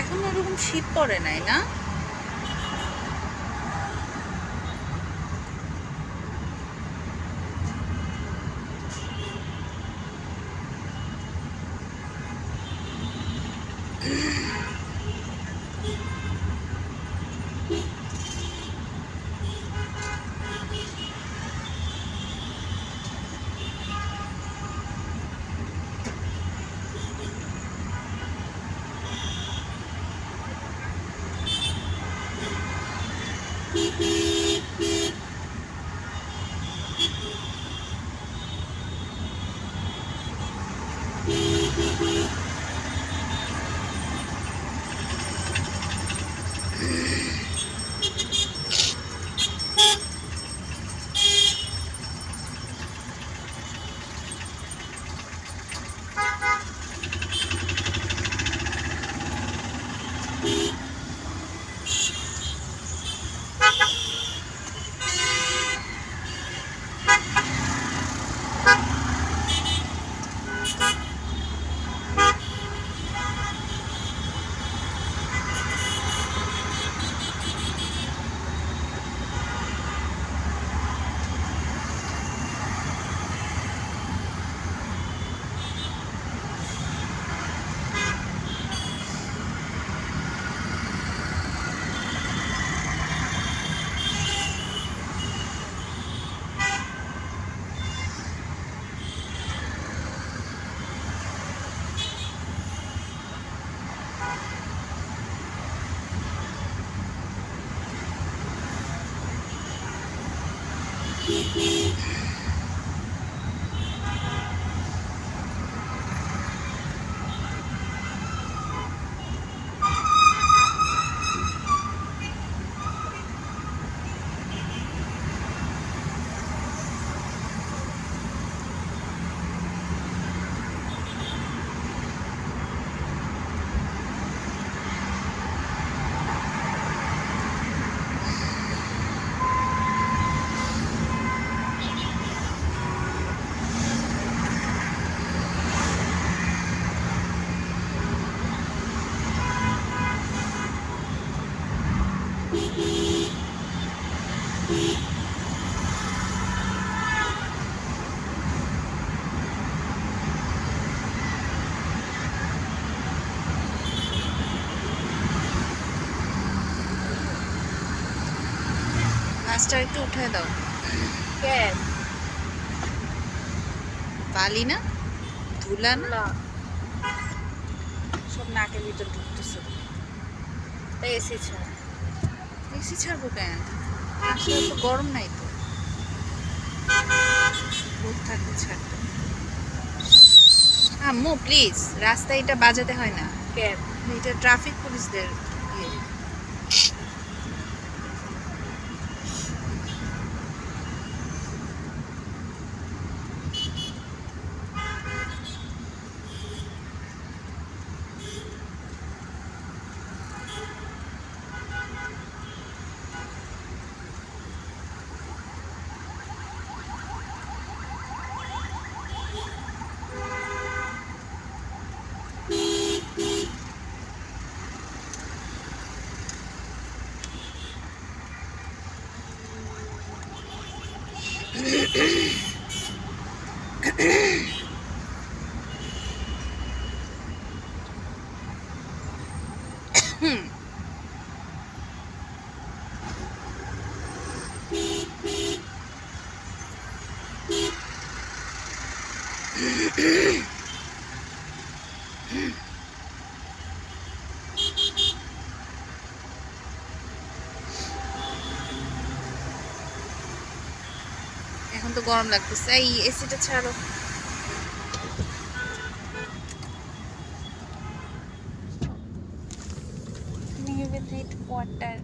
এখন ওরকম শীত পড়ে নাই না? মাছটা একটু উঠায় দাও। কেন? বালি না, ধুলা না, সব নাকের ভিতর ঢুকতেছে। তাই এসি ছাড়। এসি ছাড়বো কেন? আসলে তো গরম নাই তো, রোদ থাকলে ছাড়তো। আম্মু প্লিজ, রাস্তায় এটা বাজাতে হয় না। কেন? এটা ট্রাফিক পুলিশদের ইয়ে। হুম। এখন তো গরম লাগতেছে, এই এসিটা ছাড়ো। You will need water.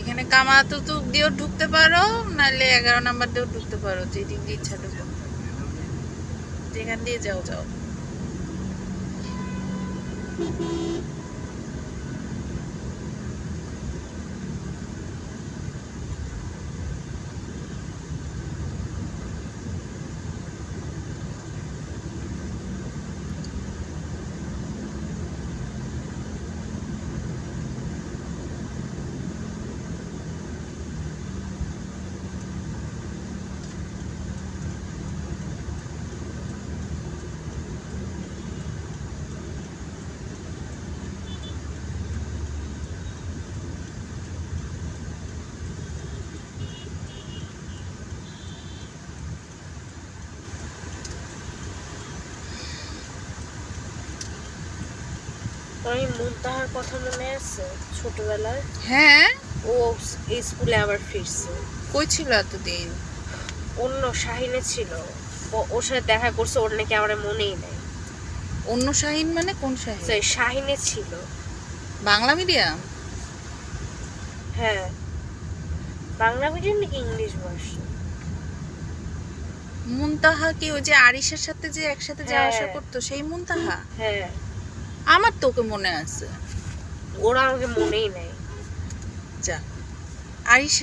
এখানে কামাতুতুক দিয়েও ঢুকতে পারো, নাহলে 11 নাম্বার দিয়েও ঢুকতে পারো, যে দিক দিয়ে ইচ্ছা ঢুকো, যেখান দিয়ে যাও যাও। ওই মুনতাহার কথা মনে আছে ছোটবেলায়? হ্যাঁ, ও এই স্কুলে আবার ফিরছে। কই ছিল এতদিন? অন্য শাহিনে ছিল, ওর সাথে দেখা করছে, ওর নাকি আমার মনেই নেই। অন্য শাহিন মানে কোন শাহিন? সেই শাহিনে ছিল। বাংলা মিডিয়াম? হ্যাঁ, বাংলা মিডিয়াম নাকি ইংলিশ ভার্সন? মুনতাহা কি ওই যে আরিশের সাথে যে একসাথে যাওয়া আসা করতো সেই মুনতাহা? হ্যাঁ, আমার তো ওকে মনে আছে। ওরা আমাকে মনেই নেই। যা, আরিশ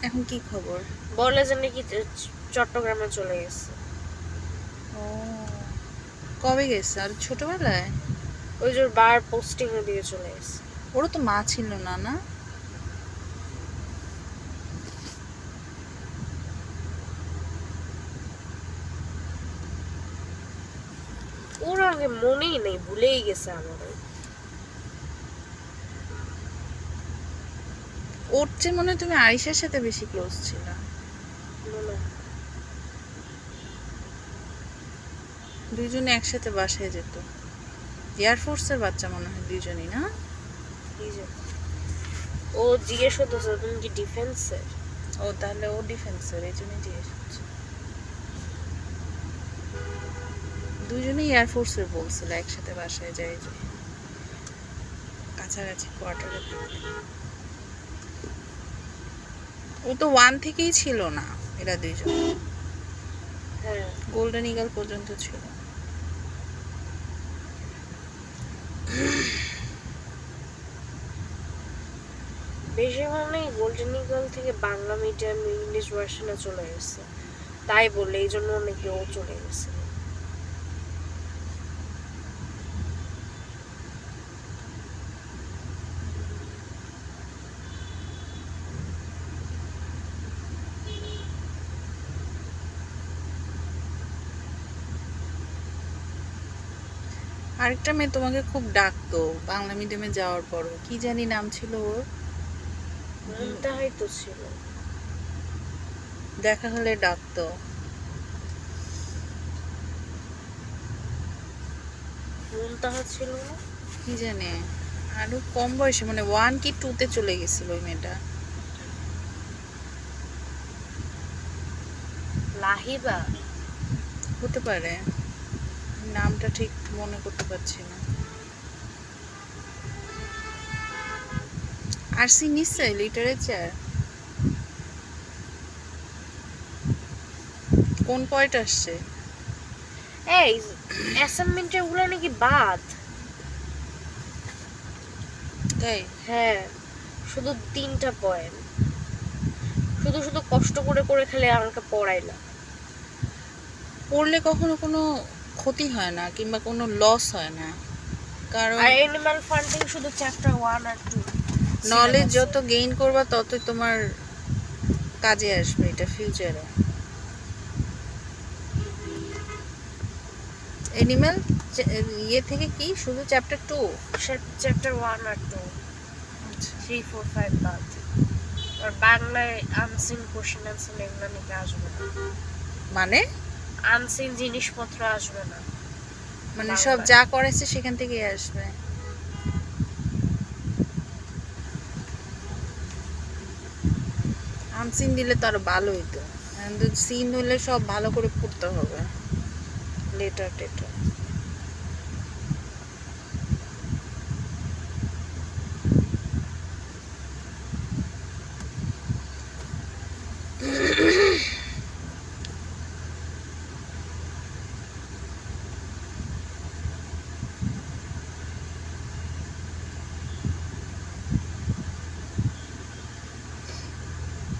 এখন কি খবর? বলে যে নাকি চট্টগ্রামে চলে গেছে। ও, কবে গেছে? আর ছোটবেলায়? ওই যে বার পোস্টিং এর দিকে চলে গেছে। ওরও তো মা ছিল না, না? ওরা আমাকে মনেই নেই, ভুলেই গেছে আমার। ওর চেয়ে মনে হয় তুমি আরিশের সাথে বেশি ক্লোজ ছিল। দুইজনে একসাথে বাসায় যেত। এয়ারফোর্সের বাচ্চা মনে হয় দুইজনই, না? ও জিজ্ঞেস করতেছে তুমি কি ডিফেন্সের? ও তাহলে ও ডিফেন্সের, এই জন্যই জিজ্ঞেস করছে। দুইজনেই এয়ারফোর্সের বলছিল একসাথে বাসায় যায়, যে কাছাকাছি কোয়ার্টারে থাকে। ও তো 1 থেকেই ছিল না, এরা দুইজন। হ্যাঁ, গোল্ডেন ইগল পর্যন্ত ছিল। বেশিরভাগ নেই গোল্ডেন ইগল থেকে বাংলা মিডিয়াম ইংলিশ ভার্সনে চলে গেছে, তাই বললে এই জন্য নাকি ও চলে গেছে। আরেকটা মেয়ে তোমাকে খুব ডাকতো বাংলা মিডিয়ামে যাওয়ার পরও, কি জানি নাম ছিল ওর। মুনতাহাই তো ছিল। দেখা হলে ডাকতো। মুনতাহা ছিল না? কি জানে, আরো কম বয়সে মানে 1 কি 2 তে চলে গেছিল ওই মেয়েটা। লাহিবা? হতে পারে, নামটা ঠিক মনে করতে পারছি না। আর সি নিশ্চয় লিটারেচার কোন পয়েন্ট আসছে? এই অ্যাসাইনমেন্টের গুলো নাকি বাদ। তাই? হ্যাঁ, শুধু 3টা পয়েন্ট। শুধু শুধু কষ্ট করে করে খেলে আমাকে পড়াই না। পড়লে কখনো কোনো ক্ষতি হয় না কিংবা কোনো লস হয় না, কারণ আর অ্যানিমাল ফান্ডিং শুধু চ্যাপ্টার 1 আর 2। নলেজ যত গেইন করবা ততই তোমার কাজে আসবে এটা ফিউচারে। এনিম্যাল ইয়ে থেকে কি শুধু চ্যাপ্টার 2? চ্যাপ্টার 1 আর 2, 3, 4, 5 বাদ। আর বাংলায় আনসিন কোশ্চেন আনসার এগুলো নাকি আসবে না। মানে আনসিন জিনিসপত্র আসবে না। মানে সব যা করেছে সেখান থেকে আসবে। আনসিন দিলে তো আরো ভালো হইতো, কিন্তু সিন হলে সব ভালো করে পড়তে হবে, লেটার টেটার।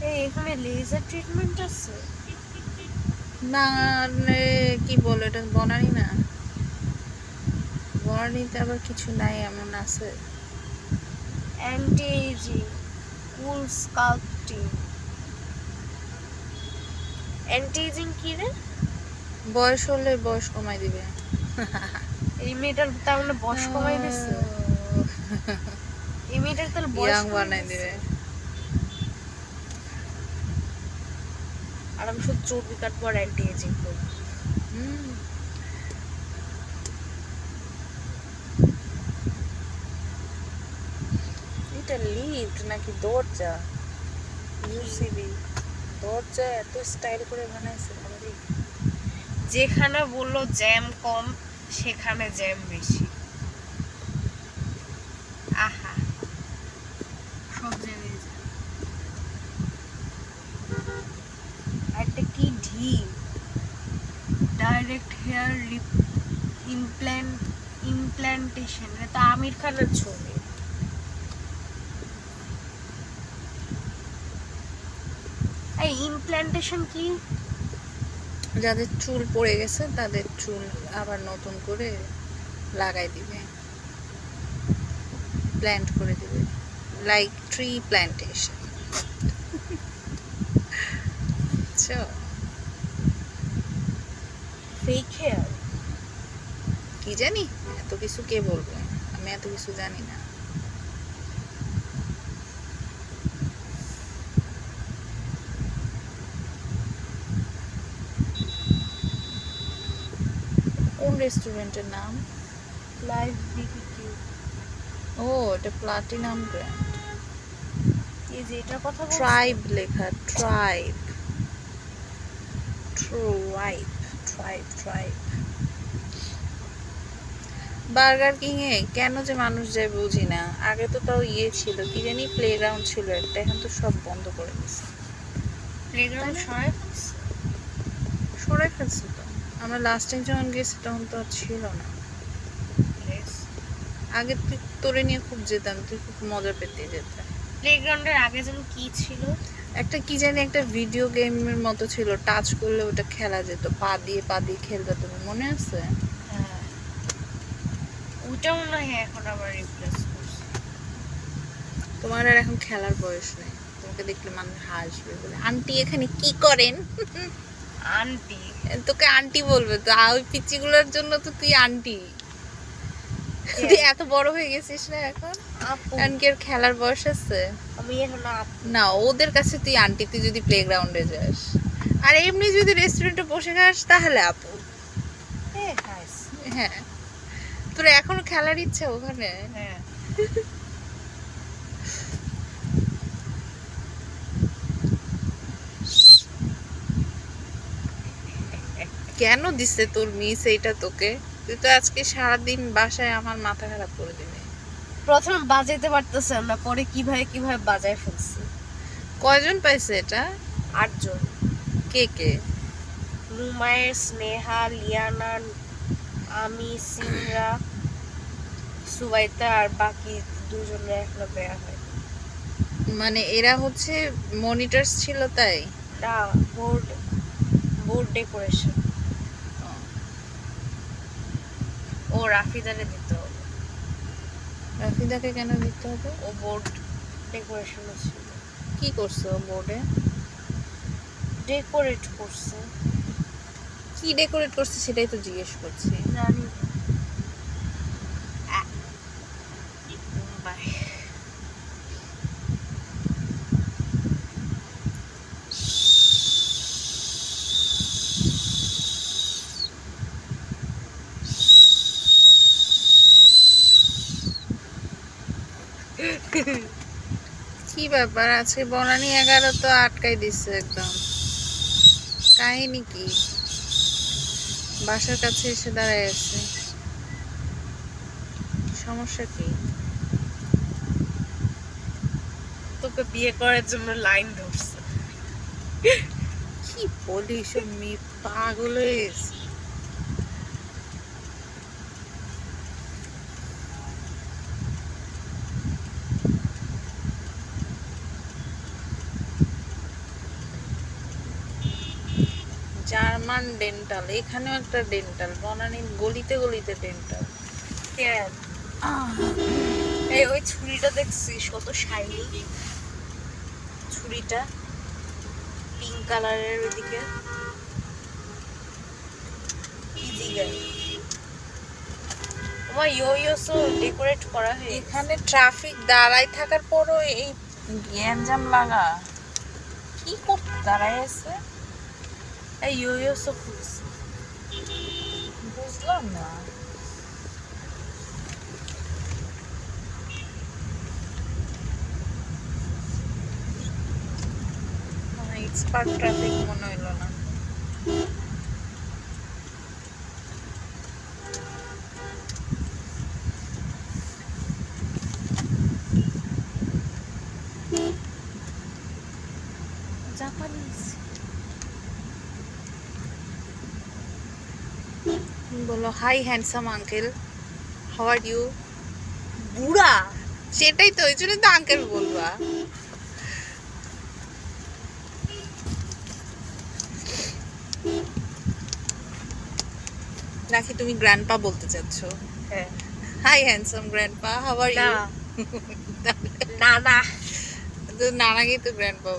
এই এখানে লেজার ট্রিটমেন্ট আছে? না কি বলো, এটা বনানি না? বনানিতে আবার কিছু নাই এমন আছে? অ্যান্টি এজিং, কুল স্কাল্পটিং। অ্যান্টি এজিং কি রে? বয়স হলে বয়স কমাই দিবে। এই মেয়েটার তাহলে বয়স কমাই দিছে? এই মেয়েটার তাহলে বয়স ইয়াং কমাই বানাই দিছে? দিবে। আর আমি শুধু চর্বি কাটবো আর অ্যান্টি এজিং করবো। হুম। এটা লিফট নাকি দরজা? ইউসিবি দরজা এত স্টাইল করে বানাইছে ভাবি। যেখানে বললো জ্যাম কম সেখানে জ্যাম বেশি। আহা, সব জায়গায় জ্যাম। একটা কি ঢিল, ডাইরেক্ট হেয়ার ইমপ্ল্যান্টেশন, এটা আমির খানের ছবি। এই ইমপ্ল্যান্টেশন কি? যাদের চুল পড়ে গেছে তাদের চুল আবার নতুন করে লাগাই দিবে, প্ল্যান্ট করে দিবে, like tree plantation. Fake hair? কি জানি, এত কিছু কে বলবে, আমি এত কিছু জানি না। কোন রেস্টুরেন্টের নাম? Live BBQ. ও, এটা প্লাটিনাম ব্র্যান্ড। এই যে এটার কথা বলছো? ট্রাইব লেখা, tribe tribe tribe tribe. Burger King এ কেন যে মানুষ যায় বুঝি না। আগে তো তাও ইয়ে ছিল, কি জানি প্লেগ্রাউন্ড ছিল একটা, এখন তো সব বন্ধ করে দিছে। প্লেগ্রাউন্ড সরাই ফেলছে তো। আমরা লাস্ট টাইম যখন গেছি তখন তো আর ছিল না। আগে তুই তোরে নিয়ে খুব যেতাম, তুই খুব মজা পেতে যেতাম। প্লেগ্রাউন্ডের আগে যেন কি ছিল, একটা কি জানি একটা ভিডিও গেমের মতো ছিল, টাচ করলে ওটা খেলা যেত, পা দিয়ে খেলবে, তুমি মনে আছে? হ্যাঁ ওটা মনে হয় এখন আবার রিপ্লেস করছে। তোমার আর এখন খেলার বয়স নেই, তোমাকে দেখলে মানুষ হাসবে, বলে আন্টি এখানে কি করেন? আন্টি? তোকে আন্টি বলবে তো, ওই পিচিগুলোর জন্য তো তুই আন্টি। তুই এত বড় হয়ে গেছিস না এখন? আপু এখন কি আর খেলার বয়স আছে? আমি এখন আপু। না, ওদের কাছে তুই আন্টি, তুই যদি প্লেগ্রাউন্ডে যাস আর এমনি যদি রেস্টুরেন্টে বসে খাস তাহলে আপু। হাইস। হ্যাঁ, তোর এখনো খেলার ইচ্ছা ওখানে? হ্যাঁ কেন দিছে তোর মিস এইটা তোকে? তুই তো আজকে সারাদিন বাসায় আমার মাথা খারাপ করে দিবি। প্রথমে বাজাইতে পারতেছিলাম না, পরে কিভাবে কিভাবে বাজায় ফেলছি। কয়জন পাইছে এটা? 8 জন। কে কে? রুমায়ের, স্নেহা, লিয়ানা, আমি, সিমরা, সুবাইতা আর বাকি 2 জনের এখনো বেয়া হয়। মানে এরা হচ্ছে মনিটরস ছিল তাই? না, বোর্ড ডেকোরেশন। ও রাফিদারে দিতে হবে। রাফিদাকে কেন দিতে হবে? ও বোর্ড ডেকোরেশন ছিল। কি করছে ও বোর্ডে? ডেকোরেট করছে। কি ডেকোরেট করছে সেটাই তো জিজ্ঞেস করছি। জানি বাই। কি ব্যাপার, আজকে বনানী 11 তো আটকাই দিচ্ছে একদম। কাহিনী কি? বাসার কাছে এসে দাঁড়ায় আছে, সমস্যা কি? তোকে বিয়ে করার জন্য লাইন ধরছে। কি বলিস, মেয়ে পাগল হয়ে গেছে। জার্মান ডেন্টাল, এখানেও একটা ডেন্টাল, বনানীর গলিতে গলিতে ডেন্টাল। কেন? এই ওই ছুরিটা দেখছিস কত শাইনি? ছুরিটা পিঙ্ক কালারের, ওইদিকে ইজি গাই। তোমার ইয়োসো ডেকোরেট করা হয়েছে। এখানে ট্রাফিক দাঁড়াই থাকার পরও এই গ্যাঞ্জাম লাগা, কি করতে দাঁড়ায় আছে? এই ইয়োসো খুলছে। বুঝলাম না। এক্সপার্ট ট্রাফিক মনে হইল না। জাপানিজ। বলো hi handsome uncle, how are you? বুড়া। সেটাই তো, ওই জন্য তো আঙ্কেল বলবা। নাকি তুমি গ্র্যান্ডপা বলতে চাচ্ছ? হ্যাঁ। Hi handsome grandpa, how are না ইউ? না না। তো নানাকেই তো গ্র্যান্ডপা